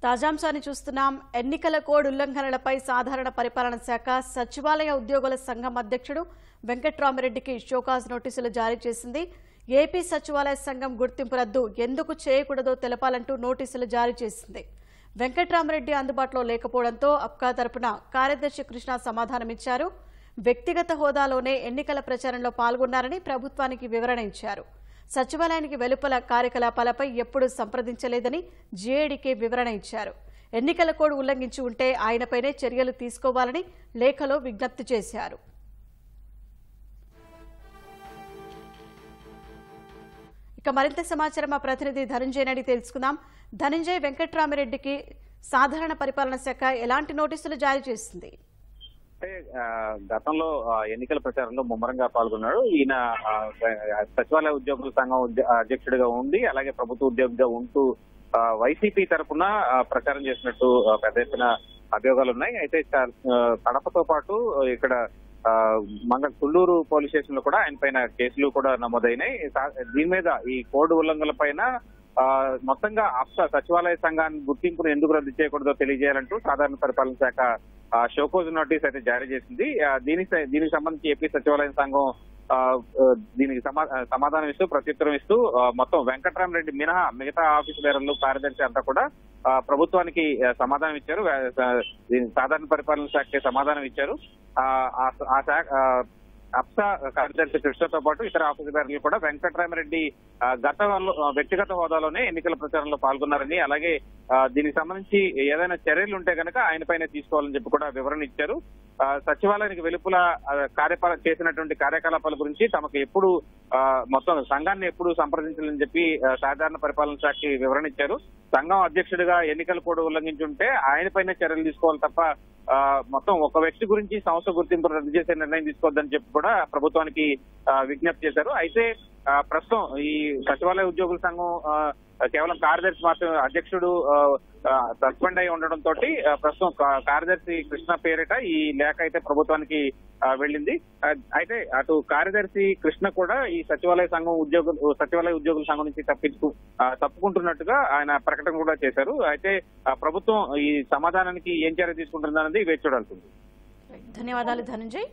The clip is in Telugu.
తాజాంశాన్ని చూస్తున్నాం. ఎన్నికల కోడ్ ఉల్లంఘనలపై సాధారణ పరిపాలన శాఖ సచివాలయ ఉద్యోగుల సంఘం అధ్యక్షుడు వెంకట్రామిరెడ్డికి షోకాజ్ నోటీసులు జారీ చేసింది. ఏపీ సచివాలయ సంఘం గుర్తింపు రద్దు ఎందుకు చేయకూడదో తెలపాలంటూ నోటీసులు జారీ చేసింది. వెంకట్రామిరెడ్డి అందుబాటులో లేకపోవడంతో అప్కా తరపున కార్యదర్శి కృష్ణ సమాధానమిచ్చారు. వ్యక్తిగత హోదాలోనే ఎన్నికల ప్రచారంలో పాల్గొన్నారని ప్రభుత్వానికి వివరణ ఇచ్చారు. సచివాలయానికి వెలుపల కార్యకలాపాలపై ఎప్పుడూ సంప్రదించలేదని జేఏడీకే వివరణ ఇచ్చారు. ఎన్నికల కోడ్ ఉల్లంఘించి ఉంటే ఆయనపైనే చర్యలు తీసుకోవాలని లేఖలో విజ్ఞప్తి చేశారు. ఇక మరింత సమాచారం మా ప్రతినిధి ధనంజయ్ అడిగి తెలుసుకుందాం. ధనంజయ్, వెంకట్రామిరెడ్డికి సాధారణ పరిపాలన శాఖ ఎలాంటి నోటీసులు జారీ చేసింది? గతంలో ఎన్నికల ప్రచారంలో ముమ్మరంగా పాల్గొన్నాడు. ఈయన సచివాలయ ఉద్యోగుల సంఘం అధ్యక్షుడిగా ఉండి అలాగే ప్రభుత్వ ఉద్యోగిగా ఉంటూ వైసీపీ తరఫున ప్రచారం చేసినట్టు పెద్ద ఎత్తున అభియోగాలు ఉన్నాయి. అయితే కడపతో పాటు ఇక్కడ తుళ్లూరు పోలీస్ స్టేషన్ లో కూడా ఆయన పైన కేసులు కూడా నమోదైనాయి. దీని మీద ఈ కోడ్ ఉల్లంఘనల పైన మొత్తంగా సచివాలయ సంఘాన్ని గుర్తింపును ఎందుకు రద్దు చేయకూడదో తెలియజేయాలంటూ సాధారణ పరిపాలన శాఖ షోకోజ్ నోటీస్ అయితే జారీ చేసింది. దీనికి సంబంధించి ఏపీ సచివాలయ సంఘం దీనికి సమాధానం ఇస్తూ ప్రత్యుత్తరం ఇస్తూ మొత్తం వెంకట్రామిరెడ్డి మినహా మిగతా ఆఫీసు బేరర్లు కార్యదర్శి అంతా కూడా ప్రభుత్వానికి సమాధానం ఇచ్చారు. సాధారణ పరిపాలన శాఖకి సమాధానం ఇచ్చారు. ఆ శాఖ అప్సా కార్యదర్శి కృష్ణతో పాటు ఇతర ఆఫీసు బేరర్లు కూడా వెంకట్రామిరెడ్డి వ్యక్తిగత హోదాలోనే ఎన్నికల ప్రచారంలో పాల్గొన్నారని అలాగే దీనికి సంబంధించి ఏదైనా చర్యలు ఉంటే కనుక ఆయన పైన తీసుకోవాలని చెప్పి కూడా వివరణ ఇచ్చారు. సచివాలయానికి వెలుపల చేసినటువంటి కార్యకలాపాల గురించి తమకు ఎప్పుడు మొత్తం సంఘాన్ని ఎప్పుడు సంప్రదించాలని చెప్పి సాధారణ పరిపాలన శాఖకి వివరణ ఇచ్చారు. సంఘం అధ్యక్షుడిగా ఎన్నికల కోడ్ ఉల్లంఘించుంటే ఆయన పైన చర్యలు తీసుకోవాలి తప్ప మొత్తం ఒక వ్యక్తి గురించి సంస్థ గుర్తింపు రద్దు చేసే నిర్ణయం తీసుకోవద్దని చెప్పి కూడా ప్రభుత్వానికి విజ్ఞప్తి చేశారు. అయితే ప్రస్తుతం ఈ సచివాలయ ఉద్యోగుల సంఘం కేవలం కార్యదర్శి మాత్రం అధ్యక్షుడు సస్పెండ్ అయి ఉండడంతో ప్రస్తుతం కార్యదర్శి కృష్ణ పేరిట ఈ లేఖ అయితే ప్రభుత్వానికి వెళ్ళింది. అయితే అటు కార్యదర్శి కృష్ణ కూడా ఈ సచివాలయ ఉద్యోగుల సంఘం నుంచి తప్పుకుంటున్నట్టుగా ఆయన ప్రకటన కూడా చేశారు. అయితే ప్రభుత్వం ఈ సమాధానానికి ఏం చర్య తీసుకుంటుందన్నది వేచి చూడాల్సింది. ధన్యవాదాలు ధనంజయ్.